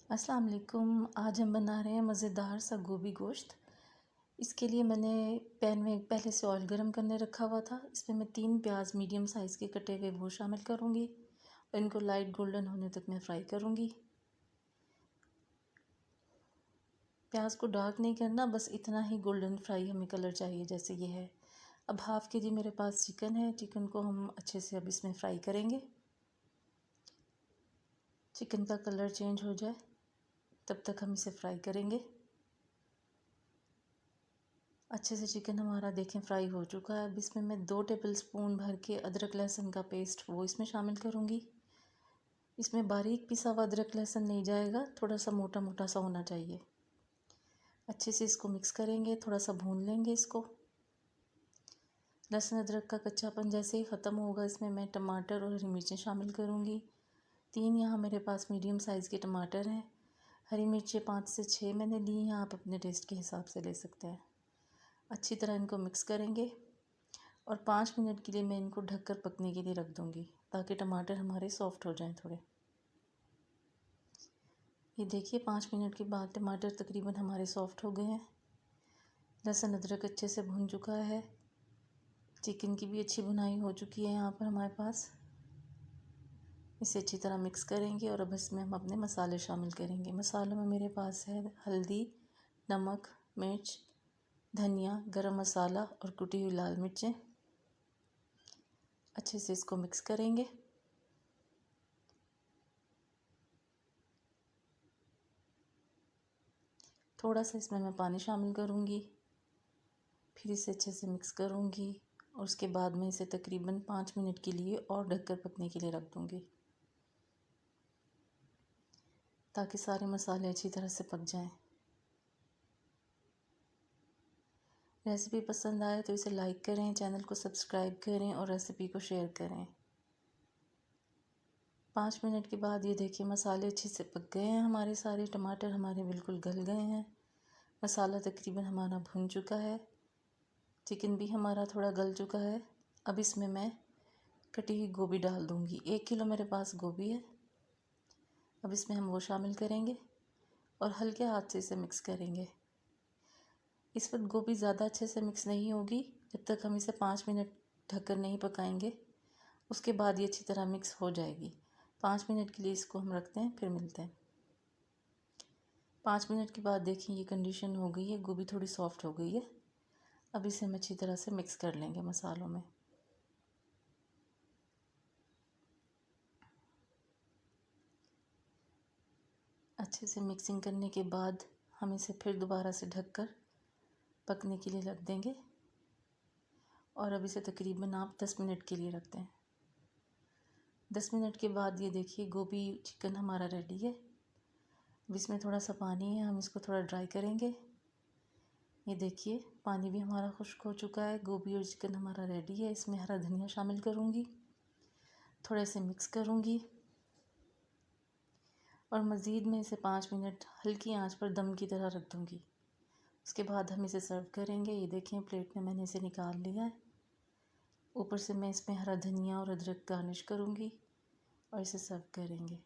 अस्सलाम वालेकुम। आज हम बना रहे हैं मज़ेदार सा गोभी गोश्त। इसके लिए मैंने पैन में पहले से ऑयल गरम करने रखा हुआ था। इसमें मैं 3 प्याज मीडियम साइज़ के कटे हुए वो शामिल करूँगी और इनको लाइट गोल्डन होने तक मैं फ्राई करूँगी। प्याज को डार्क नहीं करना, बस इतना ही गोल्डन फ्राई हमें कलर चाहिए जैसे ये है। अब हाफ़ के जी मेरे पास चिकन है। चिकन को हम अच्छे से अब इसमें फ्राई करेंगे। चिकन का कलर चेंज हो जाए तब तक हम इसे फ्राई करेंगे। अच्छे से चिकन हमारा देखें फ्राई हो चुका है। अब इसमें मैं 2 टेबलस्पून भर के अदरक लहसुन का पेस्ट वो इसमें शामिल करूँगी। इसमें बारीक पिसा हुआ अदरक लहसुन नहीं जाएगा, थोड़ा सा मोटा मोटा सा होना चाहिए। अच्छे से इसको मिक्स करेंगे, थोड़ा सा भून लेंगे इसको। लहसुन अदरक का कच्चापन जैसे ही ख़त्म होगा इसमें मैं टमाटर और हरी मिर्चें शामिल करूँगी। 3 यहाँ मेरे पास मीडियम साइज़ के टमाटर हैं। हरी मिर्चें 5 से 6 मैंने ली हैं, आप अपने टेस्ट के हिसाब से ले सकते हैं। अच्छी तरह इनको मिक्स करेंगे और 5 मिनट के लिए मैं इनको ढककर पकने के लिए रख दूँगी ताकि टमाटर हमारे सॉफ़्ट हो जाएं थोड़े। ये देखिए 5 मिनट के बाद टमाटर तकरीबन हमारे सॉफ़्ट हो गए हैं। लहसुन अदरक अच्छे से भुन चुका है। चिकन की भी अच्छी भुनाई हो चुकी है यहाँ पर हमारे पास। इसे अच्छी तरह मिक्स करेंगे और अब इसमें हम अपने मसाले शामिल करेंगे। मसालों में मेरे पास है हल्दी, नमक, मिर्च, धनिया, गरम मसाला और कुटी हुई लाल मिर्चें। अच्छे से इसको मिक्स करेंगे। थोड़ा सा इसमें मैं पानी शामिल करूँगी, फिर इसे अच्छे से मिक्स करूँगी और उसके बाद मैं इसे तकरीबन 5 मिनट के लिए और ढककर पकने के लिए रख दूँगी ताकि सारे मसाले अच्छी तरह से पक जाएं। रेसिपी पसंद आए तो इसे लाइक करें, चैनल को सब्सक्राइब करें और रेसिपी को शेयर करें। 5 मिनट के बाद ये देखिए मसाले अच्छे से पक गए हैं हमारे सारे। टमाटर हमारे बिल्कुल गल गए हैं। मसाला तकरीबन हमारा भुन चुका है। चिकन भी हमारा थोड़ा गल चुका है। अब इसमें मैं कटी हुई गोभी डाल दूँगी। 1 किलो मेरे पास गोभी है। अब इसमें हम वो शामिल करेंगे और हल्के हाथ से इसे मिक्स करेंगे। इस वक्त गोभी ज़्यादा अच्छे से मिक्स नहीं होगी जब तक हम इसे 5 मिनट ढककर नहीं पकाएंगे। उसके बाद ये अच्छी तरह मिक्स हो जाएगी। 5 मिनट के लिए इसको हम रखते हैं, फिर मिलते हैं। 5 मिनट के बाद देखिए ये कंडीशन हो गई है, गोभी थोड़ी सॉफ्ट हो गई है। अब इसे हम अच्छी तरह से मिक्स कर लेंगे मसालों में। अच्छे से मिक्सिंग करने के बाद हम इसे फिर दोबारा से ढककर पकने के लिए रख देंगे और अब इसे तकरीबन आप 10 मिनट के लिए रखते हैं। 10 मिनट के बाद ये देखिए गोभी चिकन हमारा रेडी है। अब इसमें थोड़ा सा पानी है, हम इसको थोड़ा ड्राई करेंगे। ये देखिए पानी भी हमारा खुश्क हो चुका है। गोभी और चिकन हमारा रेडी है। इसमें हरा धनिया शामिल करूँगी, थोड़े से मिक्स करूँगी और मज़ीद में इसे 5 मिनट हल्की आंच पर दम की तरह रख दूँगी। उसके बाद हम इसे सर्व करेंगे। ये देखें प्लेट में मैंने इसे निकाल लिया है। ऊपर से मैं इसमें हरा धनिया और अदरक गार्निश करूँगी और इसे सर्व करेंगे।